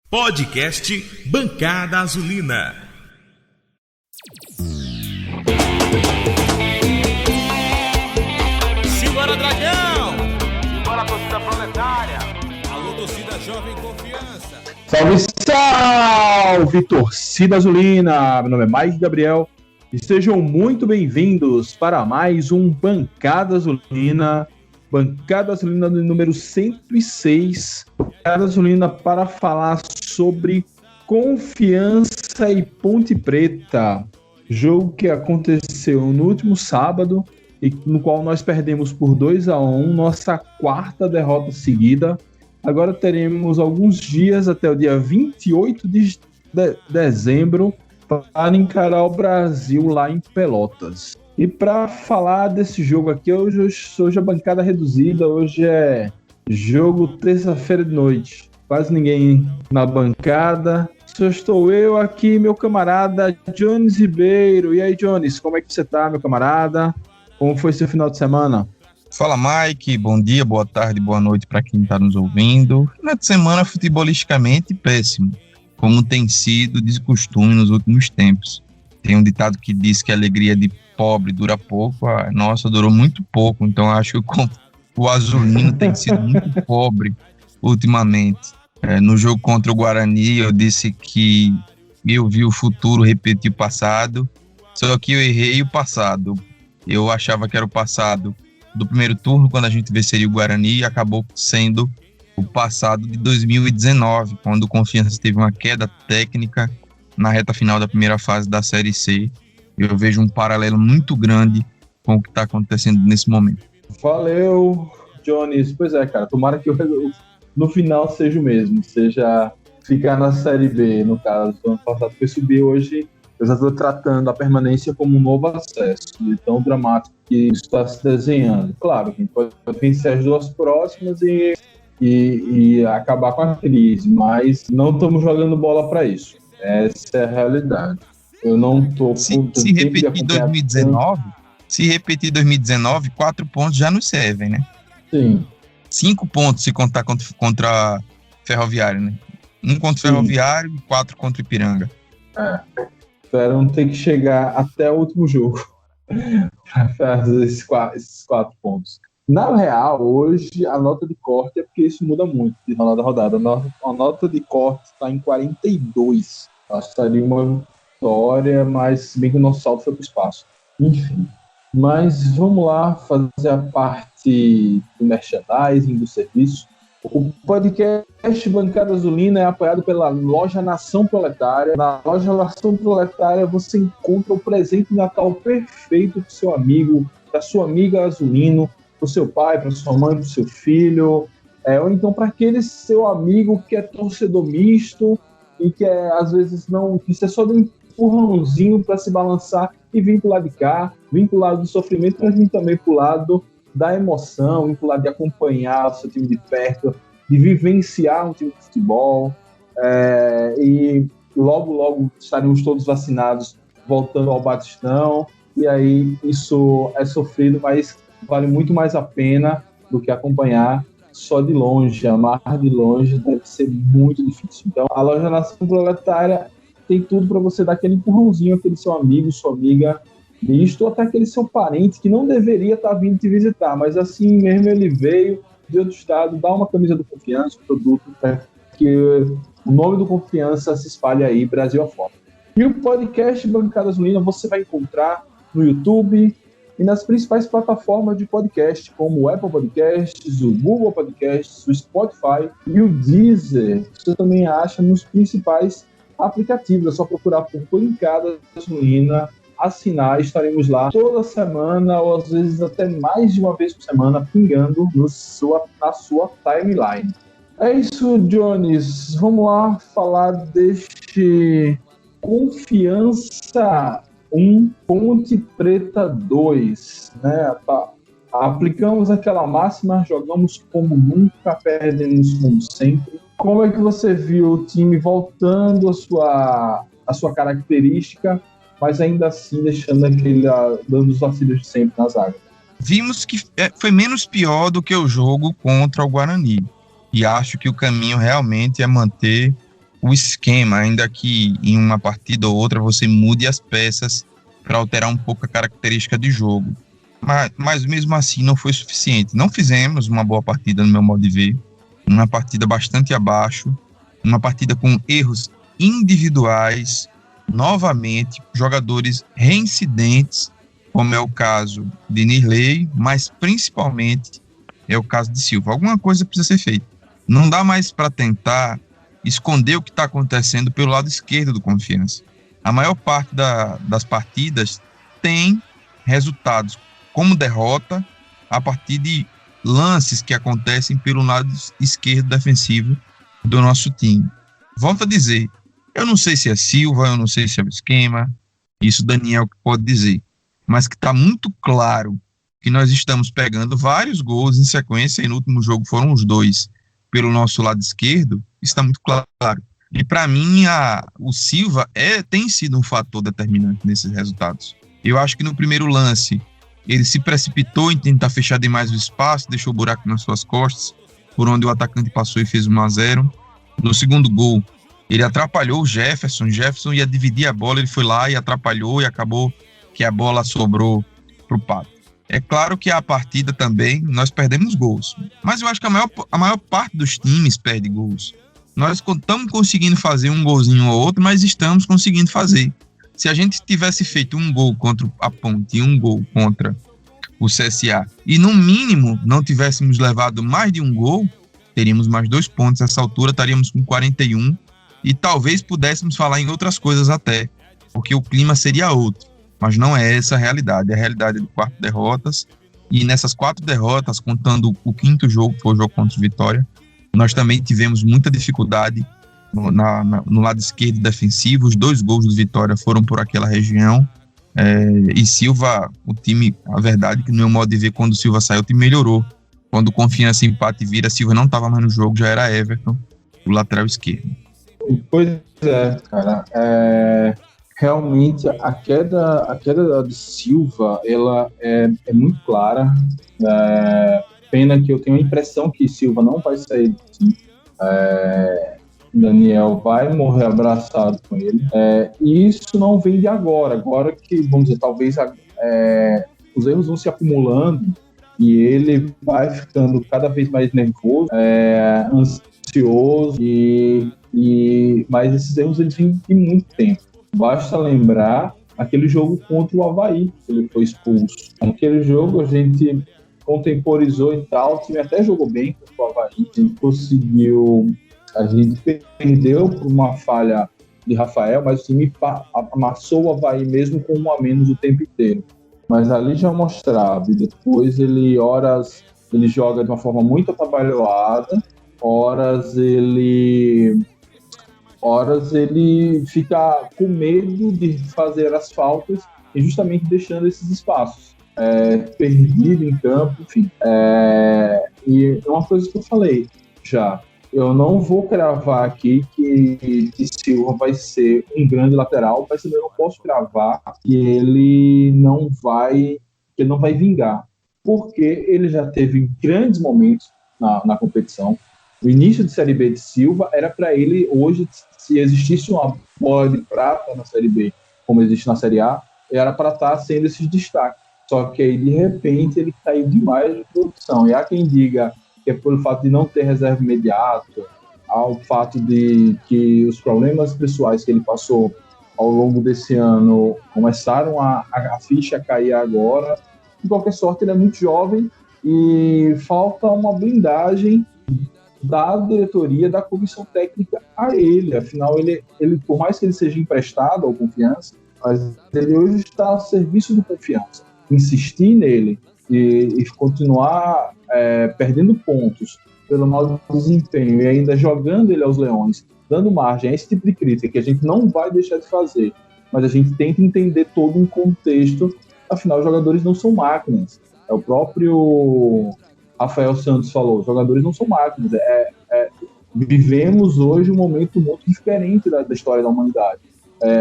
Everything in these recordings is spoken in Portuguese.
Podcast Bancada Azulina. Simbora, Dragão! Simbora, torcida proletária! Alô, torcida Jovem Confiança! Salve, salve, torcida azulina! Meu nome é Mike Gabriel e sejam muito bem-vindos para mais um Bancada Azulina. Bancada Azulina número 106. Bancada Azulina para falar sobre Confiança e Ponte Preta. Jogo que aconteceu no último sábado e no qual nós perdemos por 2-1, nossa quarta derrota seguida. Agora teremos alguns dias até o dia 28 de dezembro para encarar o Brasil lá em Pelotas. E para falar desse jogo aqui, hoje a bancada reduzida, hoje é jogo terça-feira de noite. Quase ninguém na bancada. Só estou eu aqui, meu camarada Jones Ribeiro. E aí, Jones, como é que você tá, meu camarada? Como foi seu final de semana? Fala, Mike. Bom dia, boa tarde, boa noite para quem está nos ouvindo. Final de semana, futebolisticamente, péssimo, como tem sido de costume nos últimos tempos. Tem um ditado que diz que a alegria de pobre dura pouco. A nossa durou muito pouco, então acho que o azulino tem sido muito pobre ultimamente. No jogo contra o Guarani, eu disse que eu vi o futuro repetir o passado, só que eu errei o passado. Eu achava que era o passado do primeiro turno, quando a gente venceria o Guarani, e acabou sendo o passado de 2019, quando o Confiança teve uma queda técnica na reta final da primeira fase da Série C. Eu vejo um paralelo muito grande com o que está acontecendo nesse momento. Valeu, Jones. Pois é, cara, tomara que no final seja o mesmo, seja ficar na Série B, no caso. O ano passado foi subir, hoje eu já estou tratando a permanência como um novo acesso, de tão dramático que está se desenhando. Claro, a gente pode vencer as duas próximas e acabar com a crise, mas não estamos jogando bola para isso. Essa é a realidade. Eu não estou... Se repetir 2019, 4 pontos já nos servem, né? Sim. 5 pontos se contar contra Ferroviário, né? 1 contra o Ferroviário e 4 contra o Ipiranga. Espero não ter que chegar até o último jogo para fazer esses 4 pontos. Na real, hoje a nota de corte é porque isso muda muito de rodada a rodada. A nota de corte está em 42. Acho que estaria uma vitória, mas se bem que o nosso salto foi para o espaço. Enfim. Mas vamos lá fazer a parte do merchandising, do serviço. O podcast Bancada Azulina é apoiado pela Loja Nação Proletária. Na Loja Nação Proletária você encontra o presente de Natal perfeito para o seu amigo, para sua amiga azulino, para o seu pai, para sua mãe, para o seu filho, ou então para aquele seu amigo que é torcedor misto e que às vezes não precisa só de um empurrãozinho para se balançar e vir para o lado de cá, vir para o lado do sofrimento, mas vir também para o lado da emoção, vir para o lado de acompanhar o seu time de perto, de vivenciar um time de futebol, e logo estaremos todos vacinados, voltando ao Batistão, e aí isso é sofrido, mas vale muito mais a pena do que acompanhar só de longe. Amar de longe deve ser muito difícil. Então, a Loja Nação Proletária tem tudo para você dar aquele empurrãozinho, aquele seu amigo, sua amiga, misto, ou até aquele seu parente que não deveria estar vindo te visitar, mas assim mesmo ele veio de outro estado, dá uma camisa do Confiança, um produto para que o nome do Confiança se espalhe aí, Brasil afora. E o podcast Bancada Azulina você vai encontrar no YouTube e nas principais plataformas de podcast, como o Apple Podcasts, o Google Podcasts, o Spotify e o Deezer. Você também acha nos principais aplicativos, é só procurar por Bancada Azulina, assinar, estaremos lá toda semana, ou às vezes até mais de uma vez por semana, pingando na sua timeline. É isso, Jones. Vamos lá falar deste Confiança 1, Ponte Preta 2, né? Aplicamos aquela máxima, jogamos como nunca, perdemos como sempre. Como é que você viu o time voltando a sua característica, mas ainda assim deixando dando os vacilos de sempre na zaga? Vimos que foi menos pior do que o jogo contra o Guarani. E acho que o caminho realmente é manter o esquema, ainda que em uma partida ou outra você mude as peças para alterar um pouco a característica de jogo. Mas mesmo assim não foi suficiente. Não fizemos uma boa partida, no meu modo de ver. Uma partida bastante abaixo, uma partida com erros individuais, novamente, jogadores reincidentes, como é o caso de Nirley, mas principalmente é o caso de Silva. Alguma coisa precisa ser feita. Não dá mais para tentar esconder o que está acontecendo pelo lado esquerdo do Confiança. A maior parte das partidas tem resultados como derrota a partir de lances que acontecem pelo lado esquerdo defensivo do nosso time. Volto a dizer, eu não sei se é Silva, eu não sei se é o esquema, isso Daniel que pode dizer, mas que está muito claro que nós estamos pegando vários gols em sequência, e no último jogo foram os 2 pelo nosso lado esquerdo, está muito claro. E para mim, o Silva tem sido um fator determinante nesses resultados. Eu acho que no primeiro lance, ele se precipitou em tentar fechar demais o espaço, deixou o buraco nas suas costas, por onde o atacante passou e fez 1-0. No segundo gol, ele atrapalhou o Jefferson ia dividir a bola, ele foi lá e atrapalhou, e acabou que a bola sobrou para o Pato. É claro que a partida também, nós perdemos gols, mas eu acho que a maior parte dos times perde gols. Nós estamos conseguindo fazer um golzinho ou outro, mas estamos conseguindo fazer. Se a gente tivesse feito um gol contra a Ponte e um gol contra o CSA, e no mínimo não tivéssemos levado mais de um gol, teríamos mais 2 pontos. Nessa altura estaríamos com 41 e talvez pudéssemos falar em outras coisas até, porque o clima seria outro. Mas não é essa a realidade. É a realidade de 4 derrotas, e nessas 4 derrotas, contando o 5º jogo, que foi o jogo contra o Vitória, nós também tivemos muita dificuldade no lado esquerdo defensivo. Os 2 gols do Vitória foram por aquela região, e Silva, o time, a verdade que no meu modo de ver, quando o Silva saiu, o time melhorou. Quando o Confiança empate e vira, Silva não estava mais no jogo, já era Everton, o lateral esquerdo. Pois é, cara, realmente a queda de Silva, ela é muito clara. Pena que eu tenho a impressão que Silva não vai sair do time. Daniel vai morrer abraçado com ele. E isso não vem de agora que, vamos dizer, talvez os erros vão se acumulando e ele vai ficando cada vez mais nervoso, ansioso, mas esses erros eles vêm de muito tempo. Basta lembrar aquele jogo contra o Avaí, que ele foi expulso. Aquele jogo a gente contemporizou e tal, o time até jogou bem contra o Avaí, a gente perdeu por uma falha de Rafael, mas o time amassou o Avaí mesmo com 1 a menos o tempo inteiro. Mas ali já mostrava, e depois ele joga de uma forma muito atabalhoada, horas ele fica com medo de fazer as faltas e justamente deixando esses espaços perdido em campo, enfim. E é uma coisa que eu falei já, eu não vou cravar aqui que Silva vai ser um grande lateral, mas eu não posso cravar que ele não vai vingar, porque ele já teve grandes momentos na competição. O início de Série B de Silva era para ele, hoje, se existisse uma bola de prata na Série B, como existe na Série A, era para estar sendo esses destaques. Só que aí, de repente, ele caiu demais de produção. E há quem diga que é pelo fato de não ter reserva imediata, ao fato de que os problemas pessoais que ele passou ao longo desse ano começaram a ficha cair agora. De qualquer sorte, ele é muito jovem e falta uma blindagem da diretoria, da comissão técnica a ele. Afinal, ele, por mais que ele seja emprestado ao Confiança, mas ele hoje está a serviço do Confiança. Insistir nele e continuar perdendo pontos pelo mau desempenho e ainda jogando ele aos leões, dando margem a esse tipo de crítica que a gente não vai deixar de fazer, mas a gente tenta entender todo um contexto. Afinal, os jogadores não são máquinas. É o próprio Rafael Santos falou, os jogadores não são máquinas. Vivemos hoje um momento muito diferente da história da humanidade.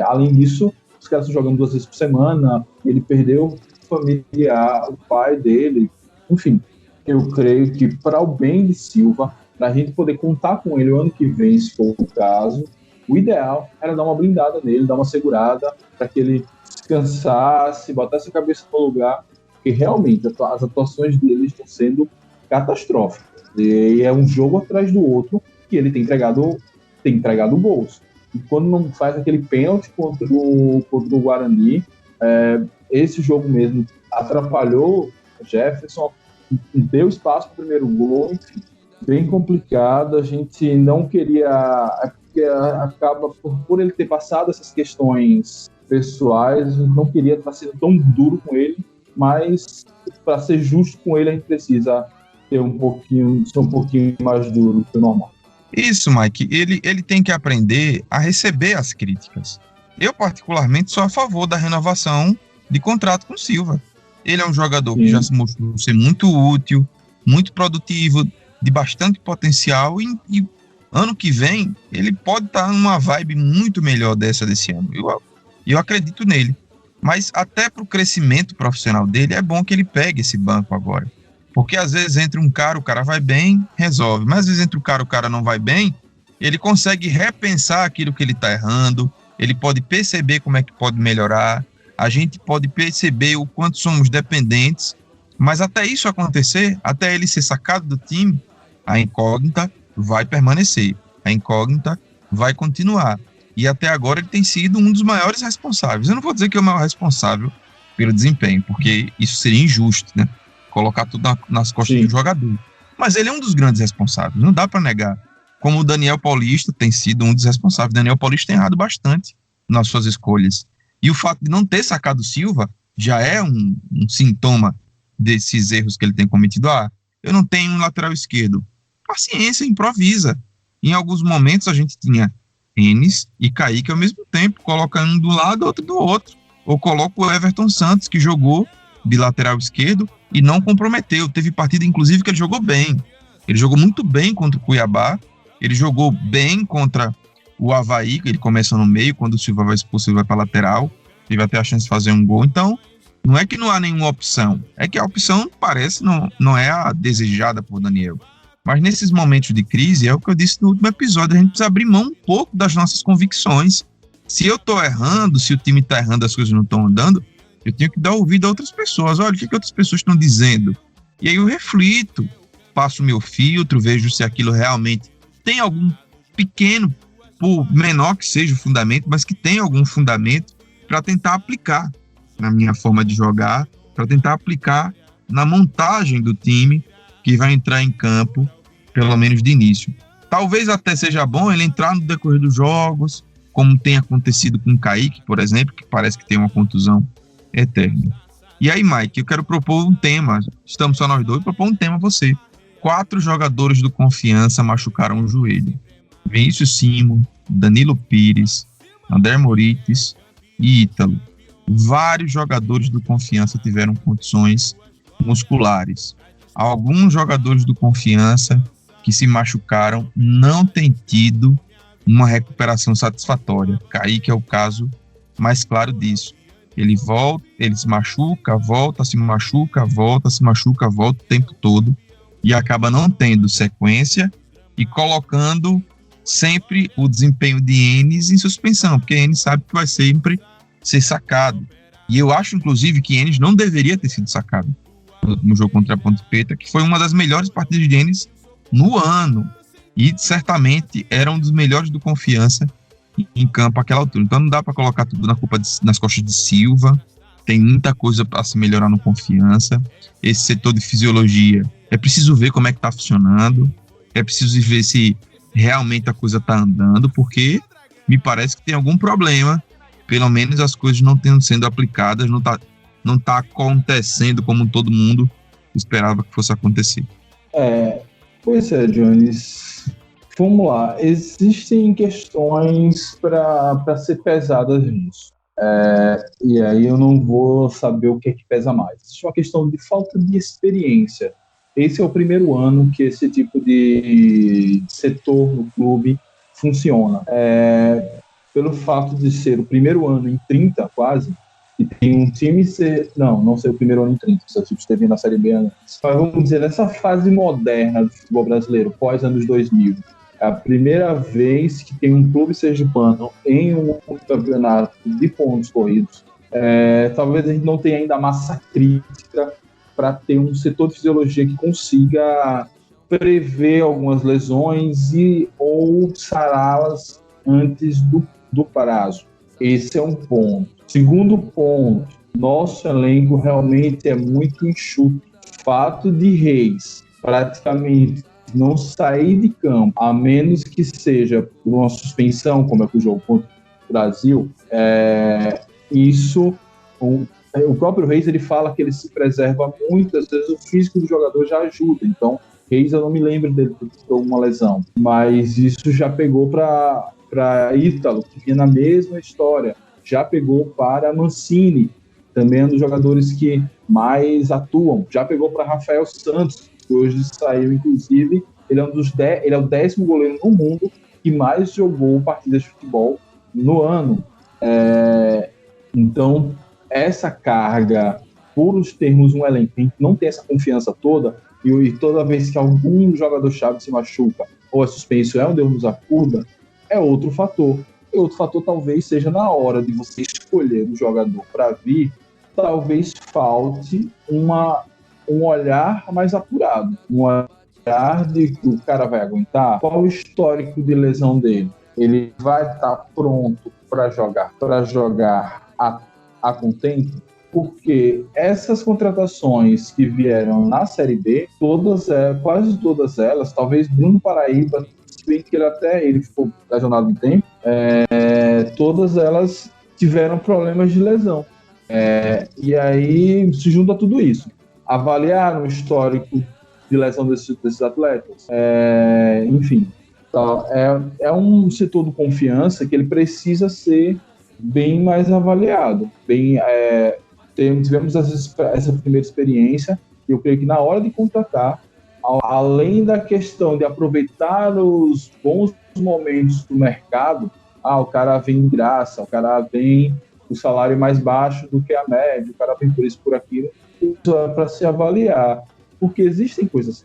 Além disso, os caras estão jogando 2 vezes por semana, ele perdeu o familiar, o pai dele, enfim. Eu creio que para o bem de Silva, para a gente poder contar com ele o ano que vem, se for o caso, O ideal era dar uma blindada nele, dar uma segurada, para que ele descansasse, botasse a cabeça no lugar, porque realmente as atuações dele estão sendo catastróficas. E é um jogo atrás do outro que ele tem entregado gols. E quando não faz aquele pênalti contra o Guarani, esse jogo mesmo atrapalhou o Jefferson, deu espaço para o primeiro gol, enfim, bem complicado. A gente não queria, porque acaba por ele ter passado essas questões pessoais, a gente não queria estar sendo tão duro com ele, mas para ser justo com ele a gente precisa ser um pouquinho mais duro que o normal. Isso, Mike, ele tem que aprender a receber as críticas. Eu, particularmente, sou a favor da renovação de contrato com o Silva. Ele é um jogador que já se mostrou ser muito útil, muito produtivo, de bastante potencial, e ano que vem ele pode estar numa vibe muito melhor desse ano. Eu acredito nele. Mas até para o crescimento profissional dele, é bom que ele pegue esse banco agora. Porque às vezes entre um cara, o cara vai bem, resolve. Mas às vezes entre o cara não vai bem, ele consegue repensar aquilo que ele está errando, ele pode perceber como é que pode melhorar, a gente pode perceber o quanto somos dependentes, mas até isso acontecer, até ele ser sacado do time, a incógnita vai permanecer, a incógnita vai continuar. E até agora ele tem sido um dos maiores responsáveis. Eu não vou dizer que é o maior responsável pelo desempenho, porque isso seria injusto, né? Colocar tudo nas costas do jogador. Mas ele é um dos grandes responsáveis, não dá para negar. Como o Daniel Paulista tem sido um dos responsáveis. Daniel Paulista tem errado bastante nas suas escolhas. E o fato de não ter sacado o Silva já é um sintoma desses erros que ele tem cometido. Eu não tenho um lateral esquerdo. Paciência, improvisa. Em alguns momentos a gente tinha Enes e Kaique ao mesmo tempo, coloca um do lado, outro do outro. Ou coloca o Everton Santos, que jogou de lateral esquerdo e não comprometeu. Teve partida, inclusive, que ele jogou bem. Ele jogou muito bem contra o Cuiabá, ele jogou bem contra o Avaí, que ele começa no meio, quando o Silva vai expulso, ele vai para a lateral, teve até a chance de fazer um gol. Então, não é que não há nenhuma opção, é que a opção parece não é a desejada por Daniel. Mas nesses momentos de crise, é o que eu disse no último episódio, a gente precisa abrir mão um pouco das nossas convicções. Se eu estou errando, se o time está errando, as coisas não estão andando, eu tenho que dar ouvido a outras pessoas. Olha, o que outras pessoas estão dizendo? E aí eu reflito, passo o meu filtro, vejo se aquilo realmente tem algum pequeno, por menor que seja o fundamento, mas que tem algum fundamento para tentar aplicar na minha forma de jogar, para tentar aplicar na montagem do time que vai entrar em campo, pelo menos de início. Talvez até seja bom ele entrar no decorrer dos jogos, como tem acontecido com o Kaique, por exemplo, que parece que tem uma contusão eterna. E aí, Mike, eu quero propor um tema, estamos só nós dois, propor um tema a você. 4 jogadores do Confiança machucaram o joelho. Vinícius Simon, Danilo Pires, André Morites e Ítalo. Vários jogadores do Confiança tiveram condições musculares. Alguns jogadores do Confiança que se machucaram não têm tido uma recuperação satisfatória. Kaique é o caso mais claro disso. Ele volta, ele se machuca, volta, se machuca, volta, se machuca, volta o tempo todo e acaba não tendo sequência e colocando sempre o desempenho de Enes em suspensão, porque Enes sabe que vai sempre ser sacado. E eu acho, inclusive, que Enes não deveria ter sido sacado no jogo contra a Ponte Preta, que foi uma das melhores partidas de Enes no ano. E certamente era um dos melhores do Confiança em campo àquela altura. Então não dá para colocar tudo nas costas de Silva. Tem muita coisa para se melhorar no Confiança. Esse setor de fisiologia, é preciso ver como é que está funcionando. É preciso ver se realmente a coisa está andando, porque me parece que tem algum problema. Pelo menos as coisas não estão sendo aplicadas, não tá acontecendo como todo mundo esperava que fosse acontecer. Pois é, Jones. Vamos lá. Existem questões para ser pesadas nisso. E aí eu não vou saber o que é que pesa mais. Existe uma questão de falta de experiência. Esse é o primeiro ano que esse tipo de setor no clube funciona. Pelo fato de ser o primeiro ano em 30, quase, e tem um time não ser o primeiro ano em 30, se o time esteve na Série B antes. Mas vamos dizer, nessa fase moderna do futebol brasileiro, pós anos 2000, É a primeira vez que tem um clube sergipano em um campeonato de pontos corridos. Talvez a gente não tenha ainda massa crítica para ter um setor de fisiologia que consiga prever algumas lesões ou sará-las antes do prazo. Esse é um ponto. Segundo ponto, nosso elenco realmente é muito enxuto. Fato de Reis praticamente não sair de campo, a menos que seja por uma suspensão, como é que o jogo contra o Brasil, o próprio Reis ele fala que ele se preserva muito, às vezes o físico do jogador já ajuda. Então, Reis, eu não me lembro dele ter uma lesão, mas isso já pegou para Ítalo, que vinha na mesma história, já pegou para Mancini, também é um dos jogadores que mais atuam, já pegou para Rafael Santos, que hoje saiu, inclusive, ele é o 10º goleiro no mundo que mais jogou partidas de futebol no ano. Então, essa carga, por os termos um elenco que não tem essa confiança toda, e toda vez que algum jogador-chave se machuca ou é suspenso, é um Deus nos acuda, é outro fator. E outro fator talvez seja na hora de você escolher o jogador para vir, talvez falte um olhar mais apurado, um olhar de que o cara vai aguentar, qual o histórico de lesão dele, ele vai estar pronto para jogar a contento, porque essas contratações que vieram na Série B, quase todas elas, talvez Bruno Paraíba, se bem que ele ficou lesionado em tempo, todas elas tiveram problemas de lesão. E aí se junta tudo isso. Avaliar o histórico de lesão desses atletas. Enfim, é um setor de confiança que ele precisa ser bem mais avaliado. Tivemos essa primeira experiência, e eu creio que na hora de contratar, além da questão de aproveitar os bons momentos do mercado, o cara vem de graça, o cara vem o salário mais baixo do que a média, o cara vem por isso, por aquilo, isso é para se avaliar, porque existem coisas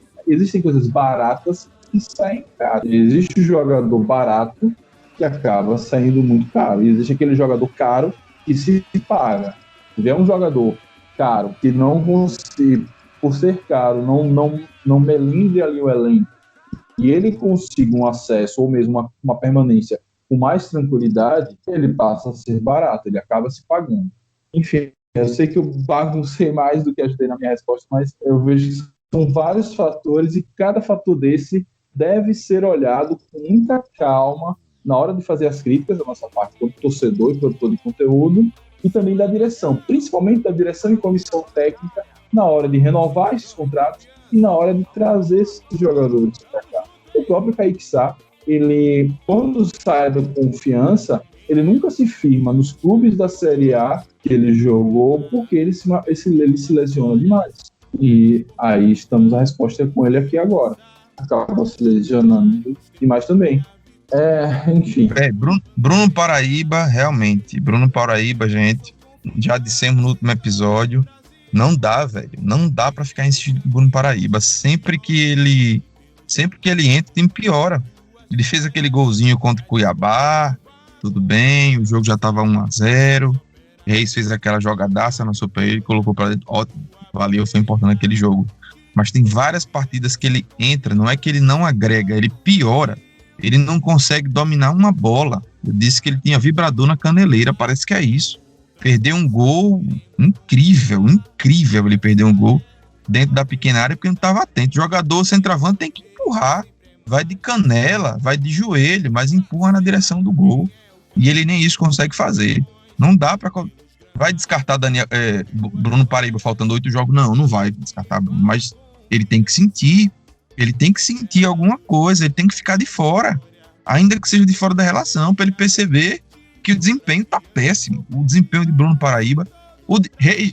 baratas que saem caro. Existe o jogador barato que acaba saindo muito caro, e existe aquele jogador caro que se paga. Se tiver um jogador caro que não consiga, por ser caro, não melindre ali o elenco, e ele consiga um acesso ou mesmo uma permanência com mais tranquilidade, ele passa a ser barato, ele acaba se pagando. Enfim, eu sei que eu baguncei mais do que ajudei na minha resposta, mas eu vejo que são vários fatores e cada fator desse deve ser olhado com muita calma na hora de fazer as críticas da nossa parte, como torcedor e produtor de conteúdo, e também da direção, principalmente da direção e comissão técnica, na hora de renovar esses contratos e na hora de trazer esses jogadores para cá. O próprio Kaique Sá, ele, quando sai da Confiança, ele nunca se firma nos clubes da Série A que ele jogou, porque ele se lesiona demais. E aí estamos a resposta com ele aqui agora. Acaba se lesionando demais também. Enfim. Bruno Paraíba, realmente. Bruno Paraíba, gente, já dissemos no último episódio, não dá, velho. Não dá pra ficar insistindo com o Bruno Paraíba. Sempre que ele entra, o time piora. Ele fez aquele golzinho contra o Cuiabá, tudo bem, o jogo já tava 1-0. Reis fez aquela jogadaça na sopa, ele colocou pra dentro. Ótimo, valeu, foi importante aquele jogo. Mas tem várias partidas que ele entra, não é que ele não agrega, ele piora. Ele não consegue dominar uma bola. Eu disse que ele tinha vibrador na caneleira, parece que é isso. Perdeu um gol incrível ele perdeu um gol dentro da pequena área porque não estava atento. Jogador centroavante tem que empurrar, vai de canela, vai de joelho, mas empurra na direção do gol. E ele nem isso consegue fazer. Não dá para... Vai descartar Bruno Paraíba faltando 8 jogos? Não vai descartar Bruno, mas ele tem que sentir alguma coisa, ele tem que ficar de fora, ainda que seja de fora da relação, para ele perceber que o desempenho tá péssimo. O desempenho de Bruno Paraíba,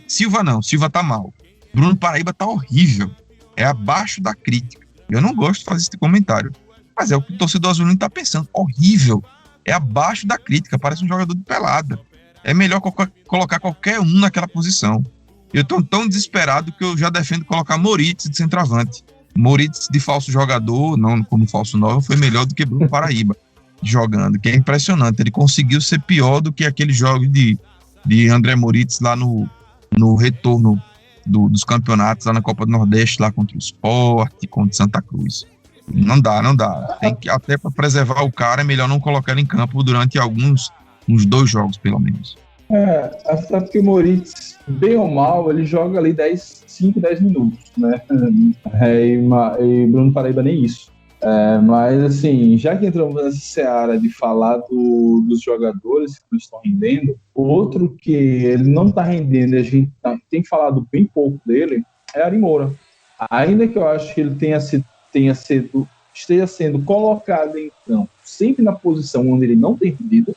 Silva tá mal, Bruno Paraíba tá horrível, é abaixo da crítica. Eu não gosto de fazer esse comentário, mas é o que o torcedor azulino tá pensando, horrível, é abaixo da crítica, parece um jogador de pelada. É melhor colocar qualquer um naquela posição. Eu tô tão desesperado que eu já defendo colocar Moritz de centroavante. Moritz de falso jogador, não como falso 9, foi melhor do que Bruno Paraíba jogando, que é impressionante. Ele conseguiu ser pior do que aquele jogo de André Moritz lá no retorno dos campeonatos, lá na Copa do Nordeste, lá contra o Sport, contra o Santa Cruz. Não dá. Tem que, até para preservar o cara, é melhor não colocar ele em campo durante uns 2 jogos, pelo menos. Até porque o Moritz, bem ou mal, ele joga ali 5, 10 minutos, né? E Bruno Paraíba nem isso. Mas, assim, já que entramos nessa seara de falar dos jogadores que não estão rendendo, outro que ele não está rendendo e a gente tem falado bem pouco dele é Ari Moura. Ainda que eu acho que ele esteja sendo colocado em campo sempre na posição onde ele não tem rendido,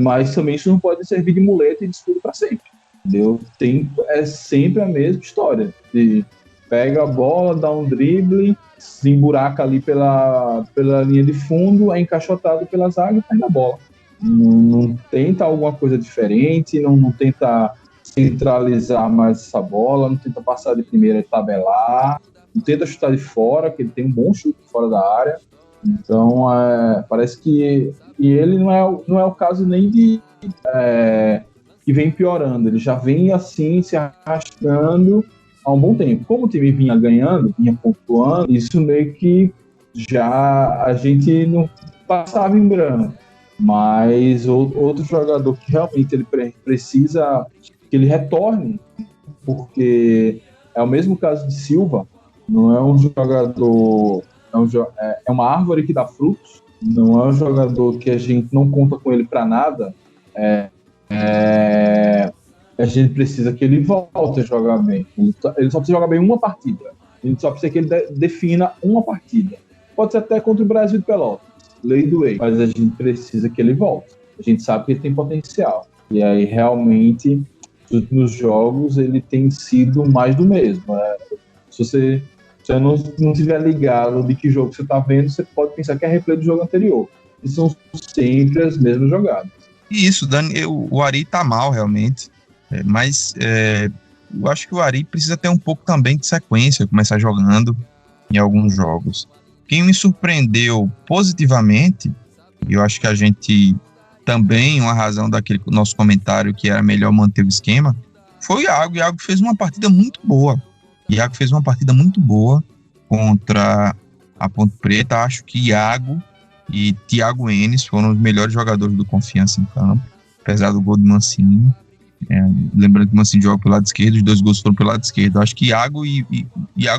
mas também isso não pode servir de muleta e de escudo para sempre. Entendeu? É sempre a mesma história. Pega a bola, dá um drible, se emburaca ali pela linha de fundo, é encaixotado pela zaga e pega a bola. Não tenta alguma coisa diferente, não tenta centralizar mais essa bola, não tenta passar de primeira e tabelar, não tenta chutar de fora, que ele tem um bom chute fora da área. Então, parece que ele não é o caso nem de que vem piorando, ele já vem assim se arrastando há um bom tempo. Como o time vinha ganhando, vinha pontuando, isso meio que já a gente não passava em branco. Mas outro jogador que realmente ele precisa que ele retorne, porque é o mesmo caso de Silva, não é um jogador, é uma árvore que dá frutos, não é um jogador que a gente não conta com ele para nada. A gente precisa que ele volte a jogar bem. Ele só precisa jogar bem uma partida. A gente só precisa que ele defina uma partida. Pode ser até contra o Brasil de Pelotas, lei do ex, mas a gente precisa que ele volte. A gente sabe que ele tem potencial. E aí, realmente, nos últimos jogos, ele tem sido mais do mesmo. Se você não estiver ligado de que jogo você está vendo, você pode pensar que é replay do jogo anterior. E são sempre as mesmas jogadas. Isso, Dani, o Ari tá mal, realmente. Mas eu acho que o Ari precisa ter um pouco também de sequência, começar jogando em alguns jogos. Quem me surpreendeu positivamente, e eu acho que a gente também, uma razão daquele nosso comentário que era melhor manter o esquema, foi o Iago. O Iago fez uma partida muito boa. Contra a Ponte Preta. Acho que Iago e Thiago Enes foram os melhores jogadores do Confiança em campo, apesar do gol do Mancini. Lembrando que o Mancini joga pelo lado esquerdo, os 2 gols foram pelo lado esquerdo. Acho que Iago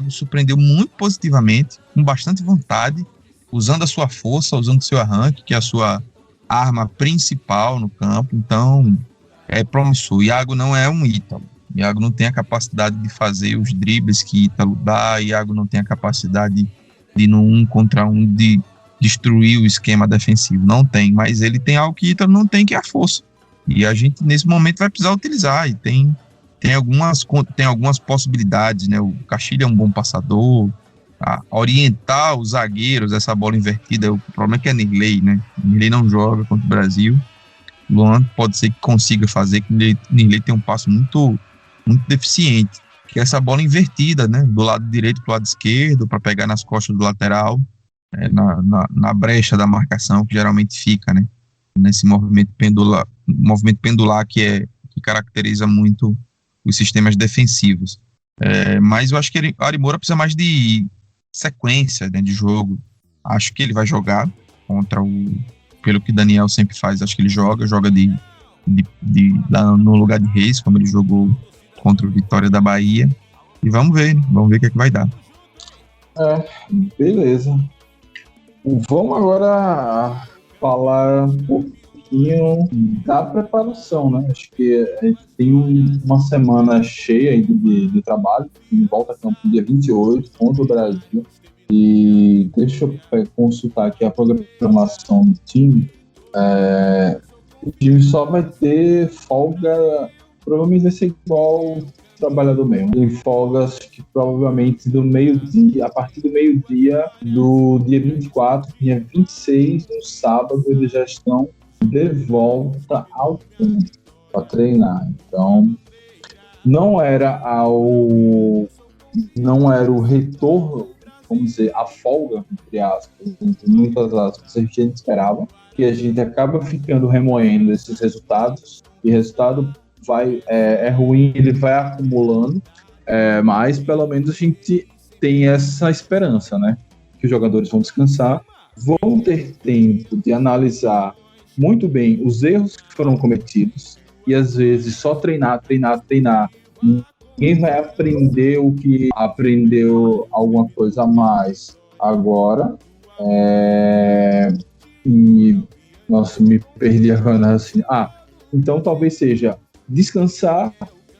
surpreendeu muito positivamente, com bastante vontade, usando a sua força, usando o seu arranque, que é a sua arma principal no campo. Então, é promissor. Iago não é um Ítalo. Iago não tem a capacidade de fazer os dribles que Ítalo dá. Iago não tem a capacidade de, no 1 contra 1, de destruir o esquema defensivo. Não tem, mas ele tem algo que Ítalo não tem, que é a força. E a gente, nesse momento, vai precisar utilizar. E tem algumas possibilidades, né? O Castilho é um bom passador. Orientar os zagueiros, essa bola invertida. O problema é que é Nirley, né? Nirley não joga contra o Brasil. Luan pode ser que consiga fazer, que Nirley tem um passo muito, muito deficiente. Que é essa bola invertida, né? Do lado direito para o lado esquerdo, para pegar nas costas do lateral, na brecha da marcação, que geralmente fica, né? Nesse movimento pendular que caracteriza muito os sistemas defensivos. Mas eu acho que o Ari Moura precisa mais de sequência, né, de jogo. Acho que ele vai jogar pelo que Daniel sempre faz, acho que ele joga lá no lugar de Reis, como ele jogou contra o Vitória da Bahia. E vamos ver o que é que vai dar. Beleza. Vamos agora falar um pouquinho da preparação, né? Acho que a gente tem uma semana cheia aí de trabalho. Volta a campo no dia 28 contra o Brasil. E deixa eu consultar aqui a programação do time. O time só vai ter folga, provavelmente vai ser igual o trabalhador mesmo. Tem folgas que provavelmente do meio-dia, a partir do meio-dia do dia 24, dia 26, no sábado, eles já estão de volta ao campo para treinar. Então, não era não era o retorno, vamos dizer, a folga, entre aspas, entre muitas aspas, a gente esperava, que a gente acaba ficando remoendo esses resultados, e o resultado é ruim, ele vai acumulando, mas pelo menos a gente tem essa esperança, né? Que os jogadores vão descansar, vão ter tempo de analisar muito bem os erros que foram cometidos, e às vezes só treinar, ninguém vai aprender o que aprendeu alguma coisa a mais agora. E, nossa, me perdi agora assim. Então talvez seja descansar,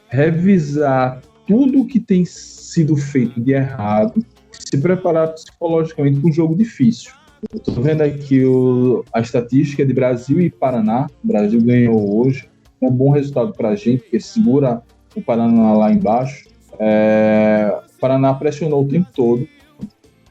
revisar tudo que tem sido feito de errado, se preparar psicologicamente para um jogo difícil. Estou vendo aqui a estatística de Brasil e Paraná. O Brasil ganhou hoje. É um bom resultado para a gente, porque segura o Paraná lá embaixo. O Paraná pressionou o tempo todo.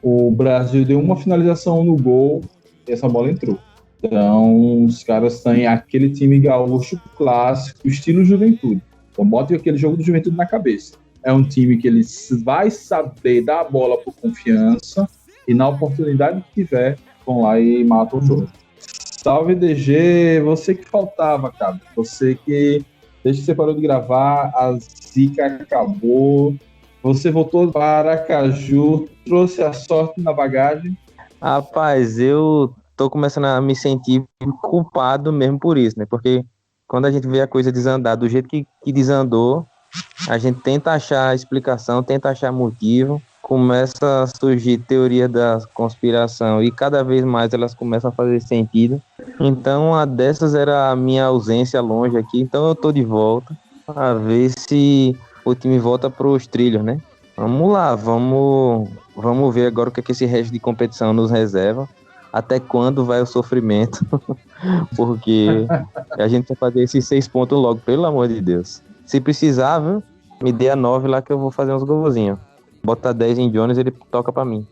O Brasil deu uma finalização no gol e essa bola entrou. Então, os caras têm aquele time gaúcho clássico, estilo Juventude. Então, botem aquele jogo do Juventude na cabeça. É um time que ele vai saber dar a bola por confiança e, na oportunidade que tiver, vão lá e matam o jogo. Salve, DG! Você que faltava, cara. Você que, desde que você parou de gravar, a zica acabou. Você voltou para Aracaju, trouxe a sorte na bagagem. Rapaz, eu tô começando a me sentir culpado mesmo por isso, né? Porque quando a gente vê a coisa desandar do jeito que desandou, a gente tenta achar explicação, tenta achar motivo, começa a surgir teoria da conspiração e cada vez mais elas começam a fazer sentido. Então, uma dessas era a minha ausência longe aqui, então eu tô de volta a ver se o time volta pros trilhos, né? Vamos lá, vamos ver agora o que é que esse resto de competição nos reserva, até quando vai o sofrimento, porque a gente vai fazer esses 6 pontos logo, pelo amor de Deus. Se precisar, viu, me dê a 9 lá que eu vou fazer uns golzinhos. Bota 10 em Jones, ele toca pra mim.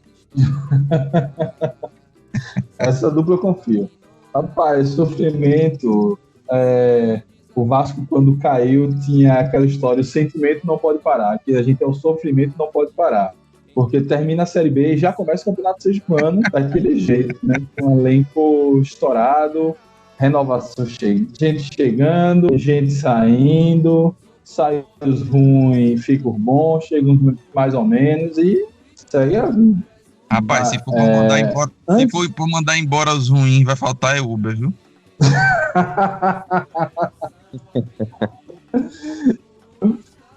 Essa dupla eu confio. Rapaz, sofrimento. O Vasco, quando caiu, tinha aquela história: o sentimento não pode parar, que a gente é o sofrimento não pode parar. Porque termina a Série B e já começa o Campeonato Sergipano daquele jeito, né? Com um elenco estourado, renovação gente chegando, gente saindo, sai os ruins, fica os bons, chega mais ou menos e segue a vida. Rapaz, se for pra mandar embora, se for pra mandar embora os ruins, vai faltar Uber, viu?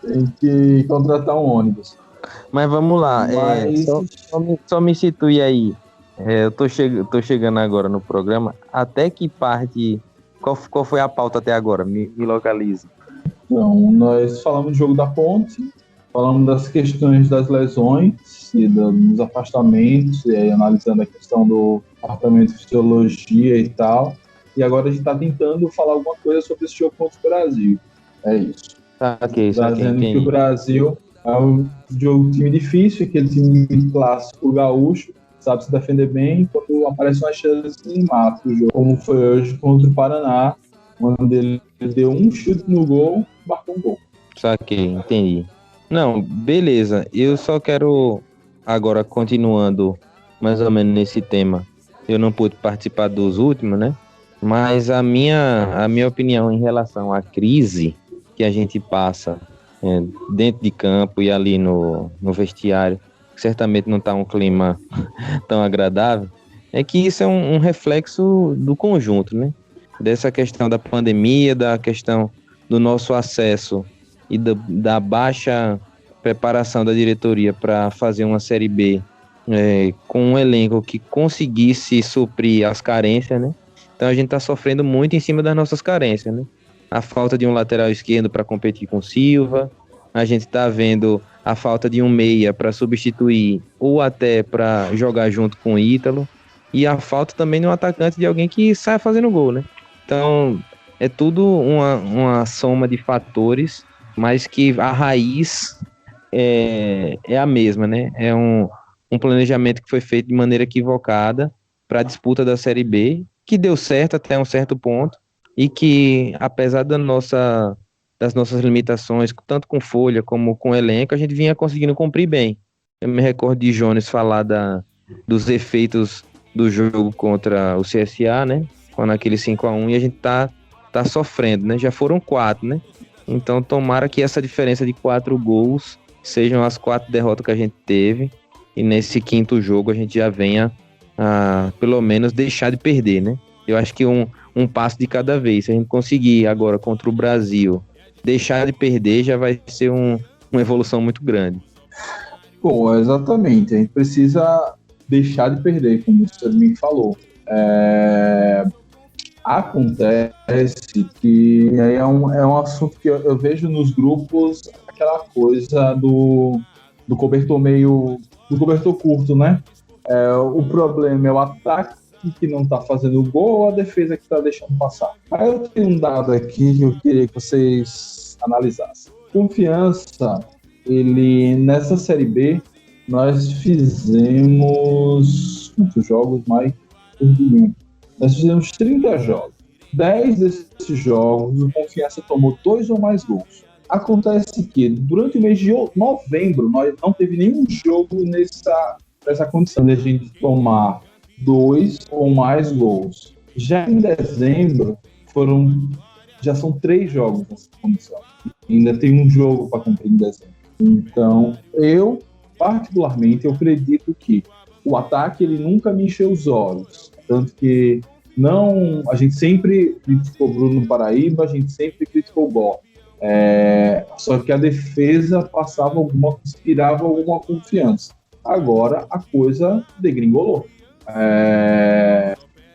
Tem que contratar um ônibus. Mas vamos lá, só me situe aí. Eu tô chegando agora no programa. Até que parte... Qual foi a pauta até agora? Me localize. Então, nós falamos do jogo da Ponte, falamos das questões das lesões e dos afastamentos, e aí analisando a questão do departamento de fisiologia e tal. E agora a gente está tentando falar alguma coisa sobre esse jogo contra o Brasil. É isso. Trazendo que o Brasil é um time difícil, aquele time clássico gaúcho, sabe se defender bem, quando aparece uma chance de mata o jogo, como foi hoje contra o Paraná, onde ele deu um chute no gol, marcou um gol. Saquei, entendi. Não, beleza. Eu só quero, agora continuando mais ou menos nesse tema, eu não pude participar dos últimos, né? Mas a minha opinião em relação à crise que a gente passa dentro de campo e ali no vestiário, certamente não está um clima tão agradável, é que isso é um reflexo do conjunto, né? Dessa questão da pandemia, da questão do nosso acesso e da baixa preparação da diretoria para fazer uma Série B com um elenco que conseguisse suprir as carências, né? Então a gente está sofrendo muito em cima das nossas carências, né? A falta de um lateral esquerdo para competir com Silva, a gente está vendo a falta de um meia para substituir ou até para jogar junto com o Ítalo, e a falta também de um atacante, de alguém que saia fazendo gol, né? Então é tudo uma soma de fatores, mas que a raiz é a mesma, né? É um planejamento que foi feito de maneira equivocada para a disputa da Série B, que deu certo até um certo ponto, e que, apesar da nossa das nossas limitações, tanto com folha como com elenco, a gente vinha conseguindo cumprir bem. Eu me recordo de Jones falar dos efeitos do jogo contra o CSA, né? Quando aquele 5-1, e a gente tá sofrendo, né? Já foram 4, né? Então tomara que essa diferença de 4 gols sejam as 4 derrotas que a gente teve, e nesse 5º jogo a gente já venha a, pelo menos, deixar de perder, né? Eu acho que um passo de cada vez. Se a gente conseguir agora contra o Brasil deixar de perder, já vai ser uma evolução muito grande. Bom, exatamente. A gente precisa deixar de perder, como você me falou. Acontece que aí é um assunto que eu vejo nos grupos, aquela coisa do cobertor do cobertor curto, né? O problema é o ataque que não está fazendo gol ou a defesa que está deixando passar. Aí eu tenho um dado aqui que eu queria que vocês analisassem. Confiança, nessa Série B, nós fizemos quantos jogos, mais? Nós fizemos 30 jogos. 10 desses jogos, o Confiança tomou 2 ou mais gols. Acontece que, durante o mês de novembro, nós não teve nenhum jogo nessa condição de a gente tomar 2 ou mais gols. Já em dezembro, já são 3 jogos nessa condição. Ainda tem um jogo para cumprir em dezembro. Então, particularmente, eu acredito que o ataque ele nunca me encheu os olhos. Tanto que a gente sempre criticou Bruno Paraíba, a gente sempre criticou o Gol. Só que a defesa inspirava alguma confiança. Agora a coisa degringolou.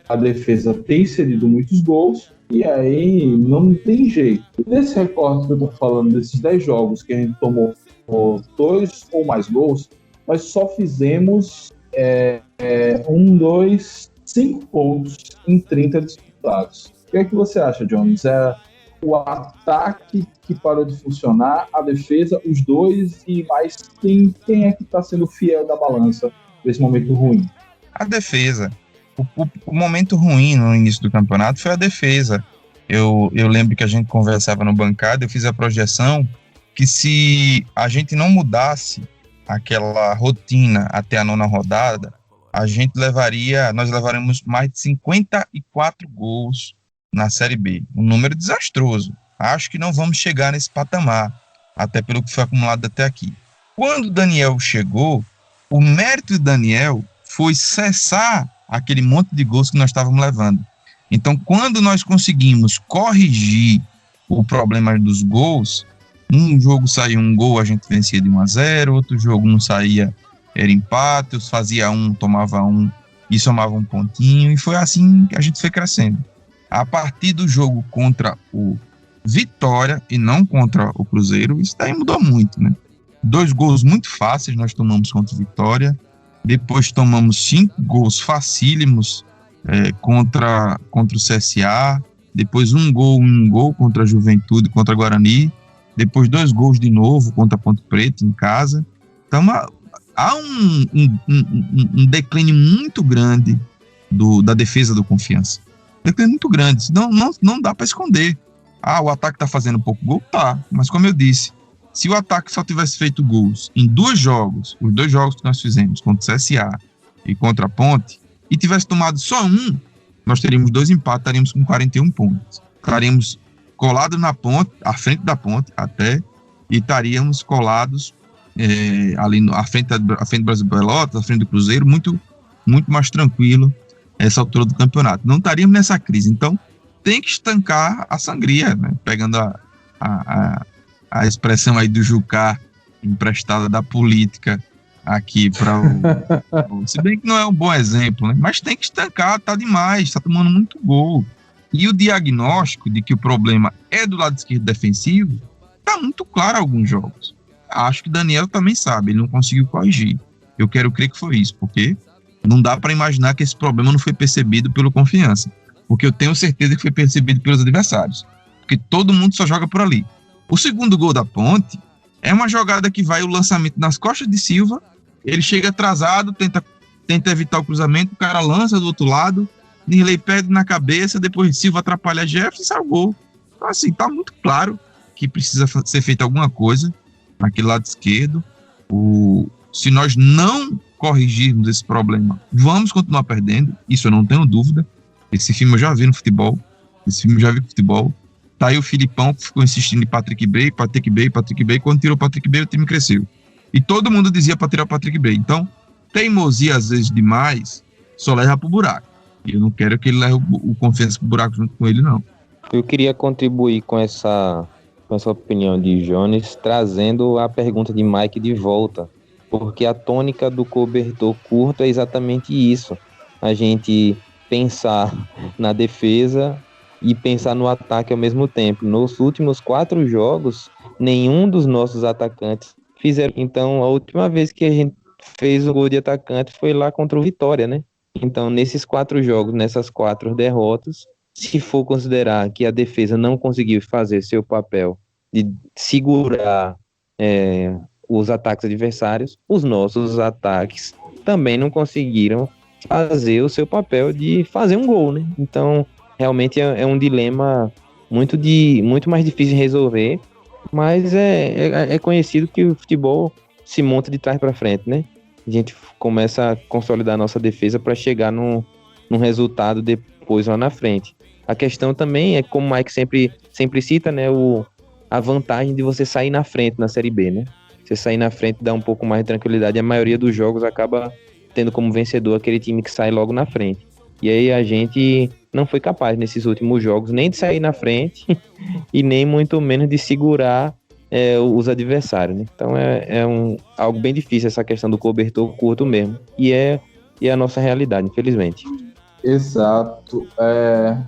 A defesa tem cedido muitos gols e aí não tem jeito. Nesse recorte que eu tô falando, desses 10 jogos que a gente tomou 2 ou mais gols, nós só fizemos 5 pontos em 30 disputados. O que é que você acha, Jones? O ataque que parou de funcionar, a defesa, os dois, e mais quem é que está sendo fiel da balança nesse momento ruim? A defesa. O momento ruim no início do campeonato foi a defesa. Eu lembro que a gente conversava no bancada, eu fiz a projeção que se a gente não mudasse aquela rotina até a 9ª rodada, nós levaríamos mais de 54 gols na Série B. Um número desastroso. Acho que não vamos chegar nesse patamar, até pelo que foi acumulado até aqui. Quando o Daniel chegou, o mérito de Daniel foi cessar aquele monte de gols que nós estávamos levando. Então, quando nós conseguimos corrigir o problema dos gols, um jogo saía um gol, a gente vencia de 1-0, outro jogo não saía, era empate, fazia tomava e somava um pontinho, e foi assim que a gente foi crescendo. A partir do jogo contra o Vitória e não contra o Cruzeiro, isso daí mudou muito, né? 2 gols muito fáceis nós tomamos contra o Vitória, depois tomamos 5 gols facílimos contra o CSA, depois um gol contra a Juventude, contra a Guarani, depois 2 gols de novo contra a Ponte Preta em casa. Então há um declínio muito grande da defesa do Confiança. Declínio muito grande, não dá para esconder. O ataque está fazendo pouco gol? Tá, mas como eu disse, se o ataque só tivesse feito gols em 2 jogos, os 2 jogos que nós fizemos contra o CSA e contra a Ponte, e tivesse tomado só um, nós teríamos 2 empates, estaríamos com 41 pontos. Estaríamos colados na Ponte, à frente da Ponte até, e estaríamos colados ali à frente do Brasil Pelotas, à frente do Cruzeiro, muito, muito mais tranquilo essa altura do campeonato. Não estaríamos nessa crise. Então, tem que estancar a sangria, né? Pegando a expressão aí do Jucá, emprestada da política aqui para se bem que não é um bom exemplo, né? Mas tem que estancar, tá demais, tá tomando muito gol. E o diagnóstico de que o problema é do lado esquerdo defensivo tá muito claro em alguns jogos. Acho que o Daniel também sabe, ele não conseguiu corrigir. Eu quero crer que foi isso, porque não dá para imaginar que esse problema não foi percebido pelo Confiança, porque eu tenho certeza que foi percebido pelos adversários, porque todo mundo só joga por ali. O segundo gol da Ponte é uma jogada que vai o lançamento nas costas de Silva, ele chega atrasado, tenta evitar o cruzamento, o cara lança do outro lado, Nirley perde na cabeça, depois Silva atrapalha Jefferson e sai o gol. Então assim, tá muito claro que precisa ser feita alguma coisa naquele lado esquerdo. Se nós não corrigirmos esse problema, vamos continuar perdendo, isso eu não tenho dúvida. Esse filme eu já vi no futebol, Tá aí o Filipão, que ficou insistindo em Patrick Bray, quando tirou o Patrick Bray, o time cresceu. E todo mundo dizia para tirar o Patrick Bray. Então, teimosia às vezes demais, só leva pro buraco. E eu não quero que ele leve o Confiança pro buraco junto com ele, não. Eu queria contribuir com essa opinião de Jones, trazendo a pergunta de Mike de volta, porque a tônica do cobertor curto é exatamente isso. A gente pensar na defesa e pensar no ataque ao mesmo tempo. Nos últimos 4 jogos, nenhum dos nossos atacantes fizeram. Então, a última vez que a gente fez o gol de atacante foi lá contra o Vitória, né? Então, nesses 4 jogos, nessas 4 derrotas, se for considerar que a defesa não conseguiu fazer seu papel de segurar os ataques adversários, os nossos ataques também não conseguiram fazer o seu papel de fazer um gol, né? Então, realmente é um dilema muito mais difícil de resolver, mas é conhecido que o futebol se monta de trás para frente, né? A gente começa a consolidar a nossa defesa para chegar num resultado depois lá na frente. A questão também é, como o Mike sempre cita, né, a vantagem de você sair na frente na Série B, né? Você sair na frente dá um pouco mais de tranquilidade. A maioria dos jogos acaba tendo como vencedor aquele time que sai logo na frente. E aí a gente não foi capaz nesses últimos jogos nem de sair na frente e nem muito menos de segurar os adversários, né? Então algo bem difícil essa questão do cobertor curto mesmo. E é a nossa realidade, infelizmente. Exato.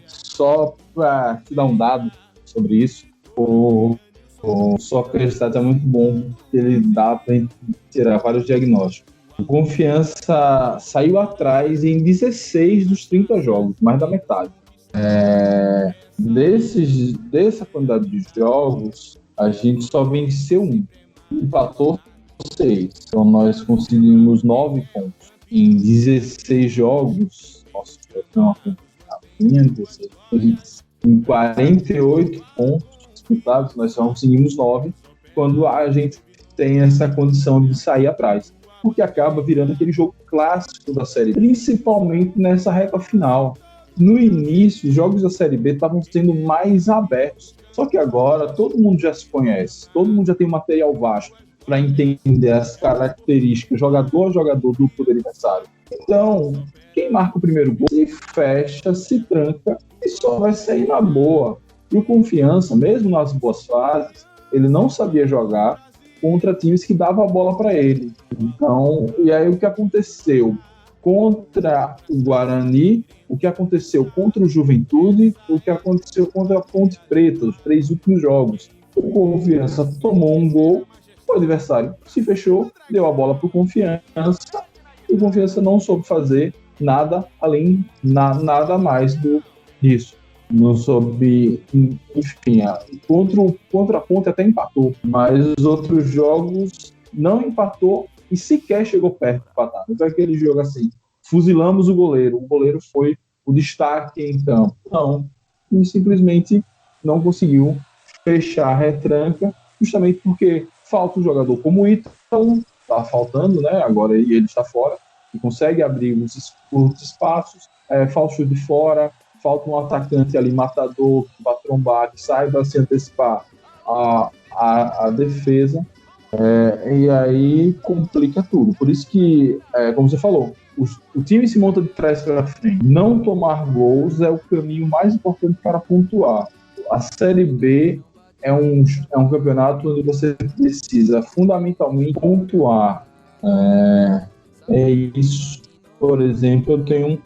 Só para te dar um dado sobre isso, o Sócrates é muito bom, ele dá para tirar vários diagnósticos. O Confiança saiu atrás em 16 dos 30 jogos, mais da metade. Dessa quantidade de jogos, a gente só venceu 1, empatou 6. Então nós conseguimos 9 pontos. Em 16 jogos, nossa, em 48 pontos disputados, nós só conseguimos 9, quando a gente tem essa condição de sair atrás. Porque acaba virando aquele jogo clássico da Série B, principalmente nessa reta final. No início, os jogos da Série B estavam sendo mais abertos, só que agora todo mundo já se conhece, todo mundo já tem um material vasto para entender as características jogador a jogador do adversário. Então, quem marca o primeiro gol se fecha, se tranca e só vai sair na boa. E o Confiança, mesmo nas boas fases, ele não sabia jogar contra times que davam a bola para ele. Então, e aí o que aconteceu contra o Guarani, o que aconteceu contra o Juventude, o que aconteceu contra a Ponte Preta, os 3 últimos jogos. O Confiança tomou um gol, o adversário se fechou, deu a bola para o Confiança, e o Confiança não soube fazer nada além, nada mais disso. Não soube, enfim, contra a Ponte até empatou, mas os outros jogos não empatou e sequer chegou perto de empatar. Então é aquele jogo assim, fuzilamos o goleiro foi o destaque em campo. Não, e simplesmente não conseguiu fechar a retranca, justamente porque falta um jogador como o Ítalo, está faltando, né? Agora ele está fora, e consegue abrir os curtos espaços, falta o chute de fora, falta um atacante ali, matador, que vai trombar, que saiba se antecipar a defesa, e aí complica tudo. Por isso que, como você falou, o time se monta de trás para frente. Não tomar gols é o caminho mais importante para pontuar. A Série B é um campeonato onde você precisa fundamentalmente pontuar. É isso. Por exemplo, eu tenho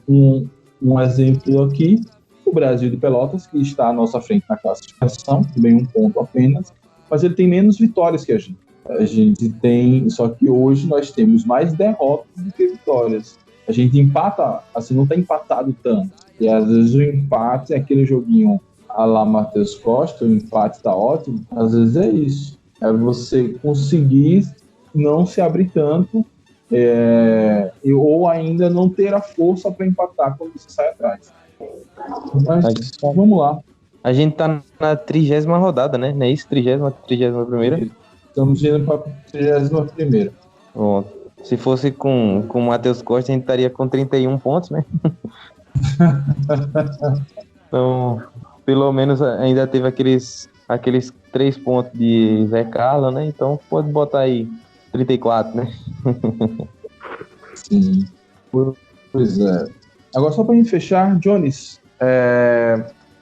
um exemplo aqui, o Brasil de Pelotas, que está à nossa frente na classificação, bem um ponto apenas, mas ele tem menos vitórias que a gente. A gente tem, só que hoje nós temos mais derrotas do que vitórias. A gente empata, assim, não está empatado tanto. E às vezes o empate é aquele joguinho à la Matheus Costa, o empate está ótimo. Às vezes é isso. É você conseguir não se abrir tanto, ou ainda não ter a força para empatar quando você sai atrás. Mas vamos lá. A gente tá na 30ª rodada, né? Não é isso? 31ª? Estamos indo para a 31ª. Pronto. Se fosse com o Matheus Costa, a gente estaria com 31 pontos, né? Então, pelo menos ainda teve aqueles 3 pontos de Zé Carlos, né? Então pode botar aí 34, né? Sim. Pois é. Agora, só para gente fechar, Jones,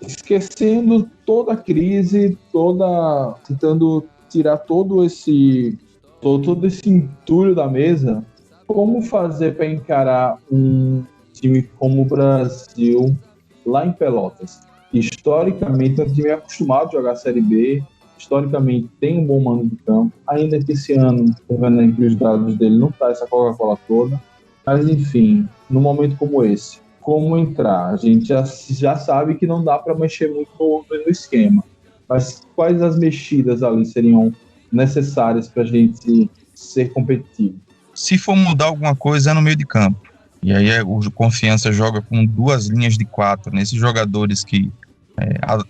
esquecendo toda a crise, tentando tirar todo esse entulho da mesa, como fazer para encarar um time como o Brasil lá em Pelotas? Historicamente, é um time acostumado a jogar a Série B, historicamente tem um bom mano de campo, ainda que esse ano, vendo aí que os dados dele não tá essa Coca-Cola toda, mas enfim, num momento como esse, como entrar? A gente já sabe que não dá para mexer muito no esquema, mas quais as mexidas ali seriam necessárias para a gente ser competitivo? Se for mudar alguma coisa, é no meio de campo. E aí o Confiança joga com 2 linhas de 4, né? Esses jogadores que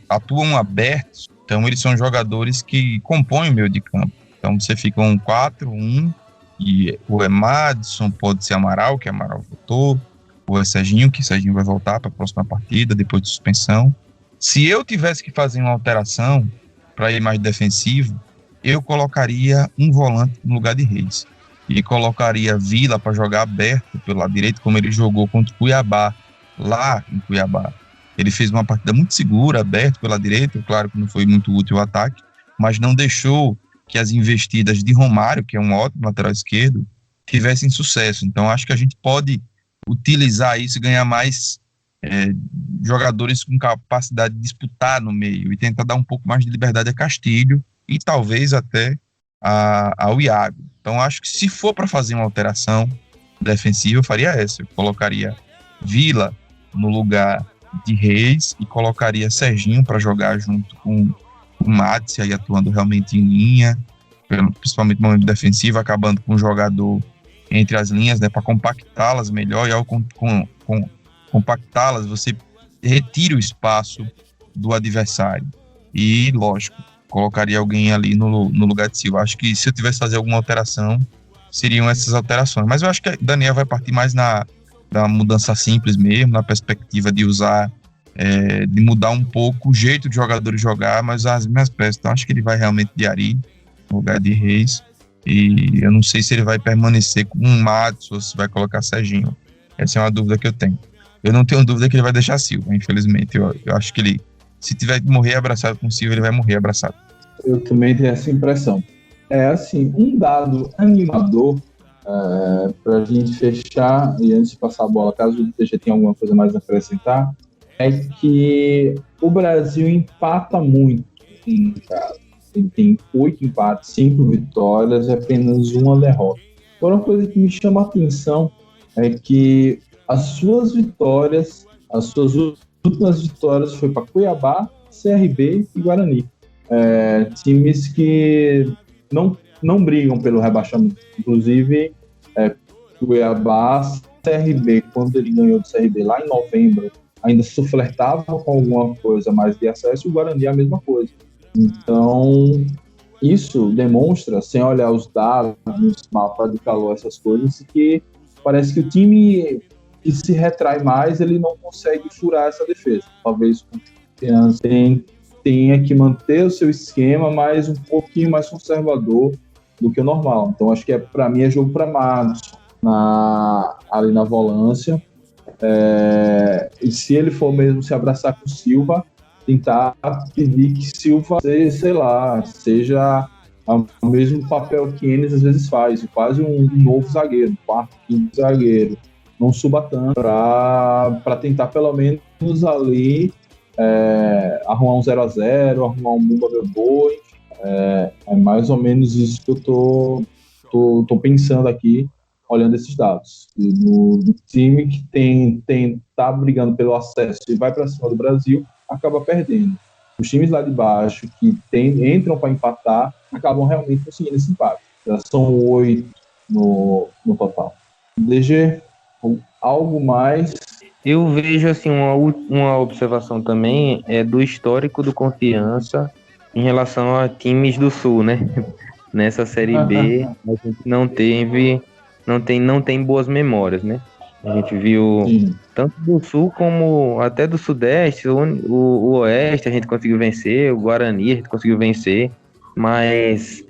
atuam abertos, então eles são jogadores que compõem o meio de campo. Então você fica um 4-1, e o Emadson, pode ser Amaral, que Amaral voltou, ou é Serginho, que Serginho vai voltar para a próxima partida, depois de suspensão. Se eu tivesse que fazer uma alteração para ir mais defensivo, eu colocaria um volante no lugar de Reis. E colocaria Vila para jogar aberto pelo lado direito, como ele jogou contra o Cuiabá, lá em Cuiabá. Ele fez uma partida muito segura, aberto pela direita, claro que não foi muito útil o ataque, mas não deixou que as investidas de Romário, que é um ótimo lateral esquerdo, tivessem sucesso. Então acho que a gente pode utilizar isso e ganhar mais jogadores com capacidade de disputar no meio e tentar dar um pouco mais de liberdade a Castilho e talvez até ao Iago. Então acho que se for para fazer uma alteração defensiva, eu faria essa. Eu colocaria Vila no lugar de Reis e colocaria Serginho para jogar junto com o Mads, aí atuando realmente em linha, principalmente no momento defensivo, acabando com o jogador entre as linhas, né, para compactá-las melhor, e ao compactá-las, você retira o espaço do adversário. E, lógico, colocaria alguém ali no lugar de Silva. Acho que se eu tivesse que fazer alguma alteração, seriam essas alterações. Mas eu acho que a Daniel vai partir mais da mudança simples mesmo, na perspectiva de usar, de mudar um pouco o jeito de jogadores jogar, mas as minhas peças. Então acho que ele vai realmente de Ari, no lugar de Reis, e eu não sei se ele vai permanecer com um Matos ou se vai colocar Serginho. Essa é uma dúvida que eu tenho. Eu não tenho dúvida que ele vai deixar Silva, infelizmente. Eu acho que ele, se tiver que morrer abraçado com Silva, ele vai morrer abraçado. Eu também tenho essa impressão. Assim, um dado animador para a gente fechar, e antes de passar a bola, caso o DG tenha alguma coisa mais a acrescentar, é que o Brasil empata muito em casa. Ele tem 8 empates, 5 vitórias e apenas uma derrota. Agora, uma coisa que me chama a atenção é que as suas últimas vitórias foi para Cuiabá, CRB e Guarani. Times que não brigam pelo rebaixamento. Inclusive, Cuiabá, CRB, quando ele ganhou do CRB lá em novembro, ainda se flertava com alguma coisa mais de acesso, e o Guarani é a mesma coisa. Então, isso demonstra, sem olhar os dados, os mapas de calor, essas coisas, que parece que o time que se retrai mais, ele não consegue furar essa defesa. Talvez o Confiança tenha que manter o seu esquema, mas um pouquinho mais conservador do que o normal. Então, acho que para mim é jogo para Matos ali na volância. E se ele for mesmo se abraçar com o Silva, tentar pedir que Silva, seja o mesmo papel que Enes às vezes faz, quase um novo zagueiro, quarto, quinto zagueiro. Não suba tanto para tentar pelo menos ali arrumar um 0-0, arrumar um Bumba Meu Boi. É mais ou menos isso que eu tô pensando aqui, olhando esses dados. Do time que tá brigando pelo acesso e vai para cima do Brasil, acaba perdendo. Os times lá de baixo que entram para empatar, acabam realmente conseguindo esse empate. Já são 8 no total. DG, algo mais? Eu vejo assim uma observação também é do histórico do Confiança em relação a times do Sul, né? Nessa Série B a gente não tem boas memórias, né? A gente viu Sim. tanto do Sul como até do Sudeste, o Oeste a gente conseguiu vencer, o Guarani a gente conseguiu vencer, mas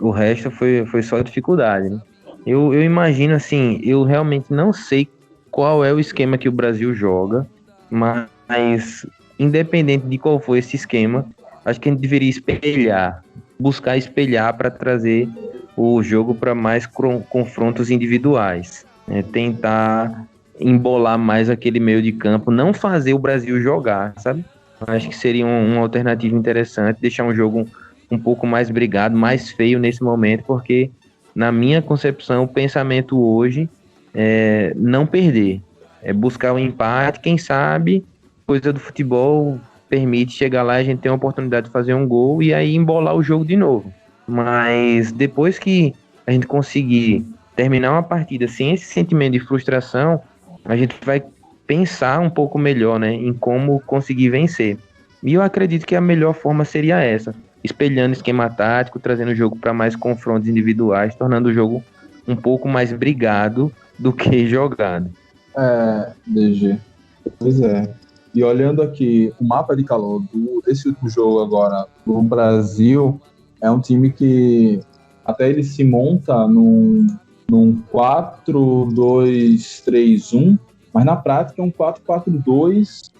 o resto foi só dificuldade, né? Eu imagino assim, eu realmente não sei qual é o esquema que o Brasil joga, mas independente de qual for esse esquema, acho que a gente deveria buscar espelhar para trazer o jogo para mais confrontos individuais, né? Tentar embolar mais aquele meio de campo, não fazer o Brasil jogar, sabe? Acho que seria uma alternativa interessante, deixar um jogo um pouco mais brigado, mais feio nesse momento, porque na minha concepção, o pensamento hoje é não perder, é buscar o empate, quem sabe, coisa do futebol permite chegar lá e a gente ter uma oportunidade de fazer um gol e aí embolar o jogo de novo. Mas depois que a gente conseguir terminar uma partida sem esse sentimento de frustração, a gente vai pensar um pouco melhor, né, em como conseguir vencer. E eu acredito que a melhor forma seria essa, espelhando esquema tático, trazendo o jogo para mais confrontos individuais, tornando o jogo um pouco mais brigado do que jogado. DG. Pois é. E olhando aqui o mapa de calor desse último jogo agora do Brasil, é um time que até ele se monta num 4-2-3-1, mas na prática é um 4-4-2,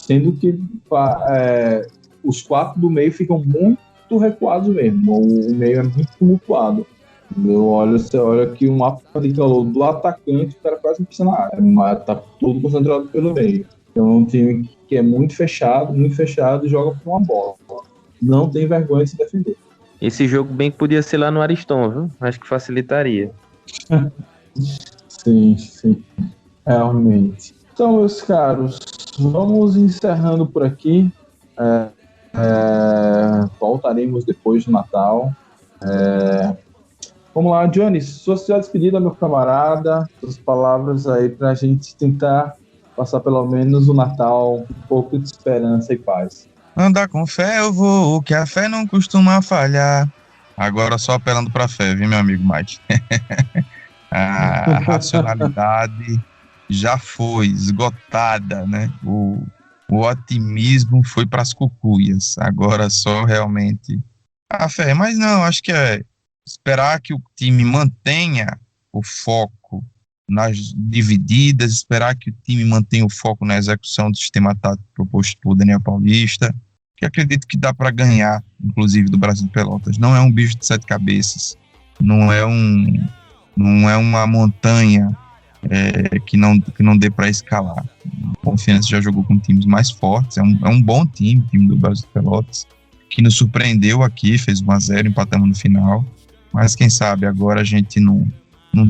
sendo que os 4 do meio ficam muito recuados mesmo. O meio é muito tumultuado. Você olha aqui o mapa de calor do atacante, o cara quase não precisa na área, mas tá todo concentrado pelo meio. Então é um time que é muito fechado e joga por uma bola. Não tem vergonha de se defender. Esse jogo bem que podia ser lá no Ariston, viu? Acho que facilitaria. Sim, realmente. Então, meus caros, vamos encerrando por aqui. Voltaremos depois do Natal. Vamos lá, Johnny, sua despedida, meu camarada, suas palavras aí pra gente tentar passar pelo menos o Natal um pouco de esperança e paz. Andar com fé eu vou, que a fé não costuma falhar. Agora só apelando pra fé, viu, meu amigo Mike? A racionalidade já foi esgotada, né? O otimismo foi pras cucuias. Agora só realmente a fé. Mas não, acho que esperar que o time mantenha o foco nas divididas, esperar que o time mantenha o foco na execução do sistema tático proposto por Daniel Paulista, que acredito que dá para ganhar, inclusive, do Brasil de Pelotas. Não é um bicho de 7 cabeças, não é uma montanha que não dê para escalar. A Confiança já jogou com times mais fortes, é um bom time do Brasil de Pelotas, que nos surpreendeu aqui, fez 1-0, empatamos no final. Mas quem sabe agora a gente não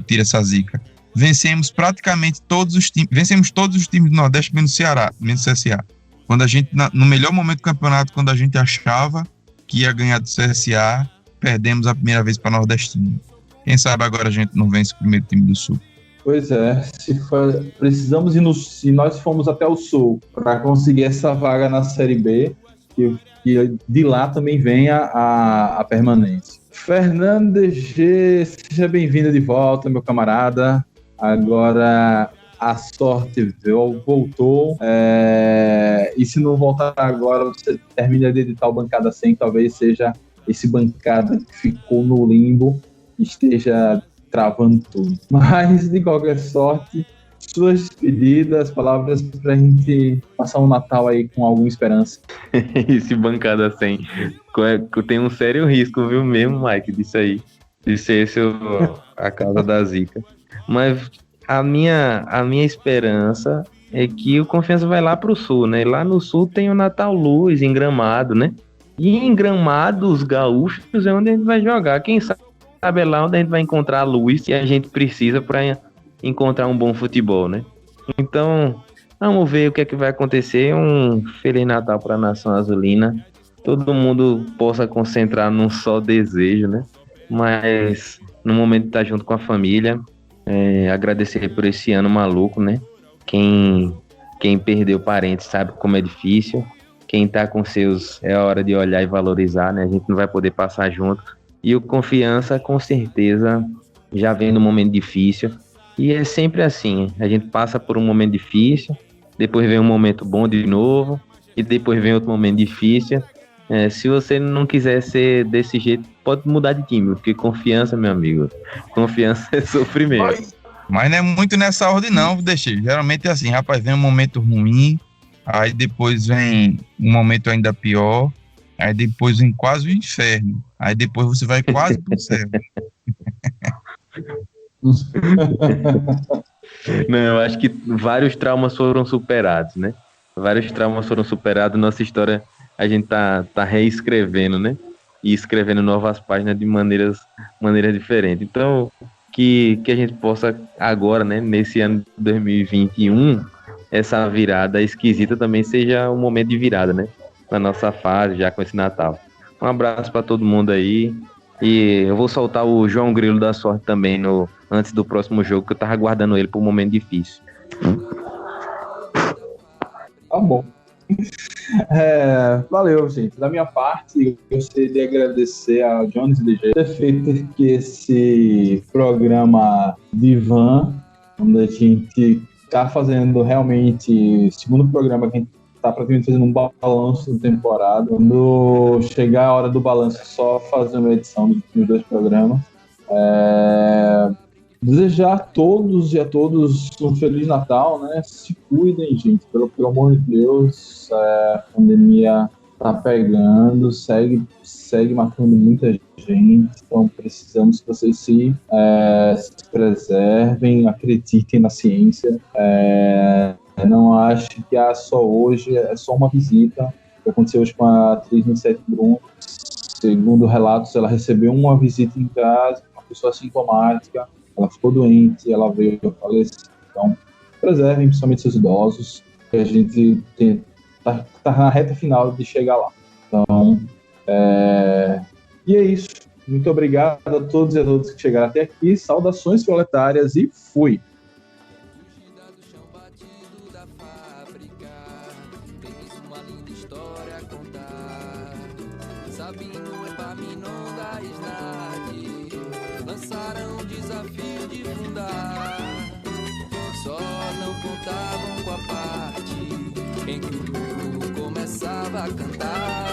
tira essa zica. Vencemos praticamente todos os times do Nordeste menos Ceará, menos CSA. Quando a gente, no melhor momento do campeonato, quando a gente achava que ia ganhar do CSA, perdemos a primeira vez para Nordestino. Quem sabe agora a gente não vence o primeiro time do Sul. Pois é, precisamos ir se nós formos até o Sul para conseguir essa vaga na Série B, que de lá também venha a permanência. Fernando DG, seja bem-vindo de volta, meu camarada. Agora a sorte voltou. E se não voltar agora, você termina de editar o Bancada 100, talvez seja esse Bancada que ficou no limbo, esteja travando tudo. Mas, de qualquer sorte, suas despedidas, palavras pra gente passar um Natal aí com alguma esperança. Esse Bancada 100 tem um sério risco, viu mesmo, Mike, disso aí, de ser a causa da zica. Mas a minha esperança é que o Confiança vai lá pro Sul, né? Lá no Sul tem o Natal Luz, em Gramado, né? E em Gramado, os gaúchos é onde a gente vai jogar. Quem sabe é lá onde a gente vai encontrar a luz que a gente precisa para encontrar um bom futebol, né? Então, vamos ver o que é que vai acontecer. Um Feliz Natal para a Nação Azulina. Todo mundo possa concentrar num só desejo, né? Mas no momento de estar junto com a família, Agradecer por esse ano maluco, né? Quem perdeu parentes sabe como é difícil. Quem tá com seus é a hora de olhar e valorizar, né? A gente não vai poder passar junto. E o Confiança, com certeza, já vem num momento difícil. E é sempre assim, a gente passa por um momento difícil, depois vem um momento bom de novo, e depois vem outro momento difícil. Se você não quiser ser desse jeito, pode mudar de time, porque Confiança, meu amigo, Confiança é sofrimento. Mas não é muito nessa ordem não, deixa. Geralmente é assim, rapaz, vem um momento ruim, aí depois vem um momento ainda pior, aí depois vem quase o inferno, aí depois você vai quase pro céu. Não, eu acho que vários traumas foram superados, né? Vários traumas foram superados, nossa história a gente tá reescrevendo, né? E escrevendo novas páginas de maneiras diferentes. Então, que a gente possa agora, né, nesse ano de 2021, essa virada esquisita também seja um momento de virada, né? Na nossa fase, já com esse Natal. Um abraço para todo mundo aí. E eu vou soltar o João Grilo da Sorte também antes do próximo jogo, que eu tava aguardando ele para um momento difícil. Tá bom. Valeu, gente. Da minha parte, eu gostaria de agradecer a Jones DG ter feito aqui esse programa Divan, onde a gente está fazendo realmente o segundo programa que a gente está praticamente fazendo um balanço da temporada. Quando chegar a hora do balanço, é só fazer uma edição dos últimos 2 programas. Desejar a todos e a todos um Feliz Natal, né? Se cuidem, gente, pelo amor de Deus. A pandemia tá pegando, segue matando muita gente, então precisamos que vocês se preservem, acreditem na ciência. Não acho que só hoje, é só uma visita que aconteceu hoje com a atriz Nissete Bruno. Segundo relatos, ela recebeu uma visita em casa, uma pessoa sintomática. Ela ficou doente, ela veio a falecer. Então, preservem, principalmente seus idosos, que a gente tá na reta final de chegar lá. Então, e é isso. Muito obrigado a todos e a todas que chegaram até aqui. Saudações proletárias e fui! Lançaram o desafio de fundar, só não contavam com a parte em que o grupo começava a cantar.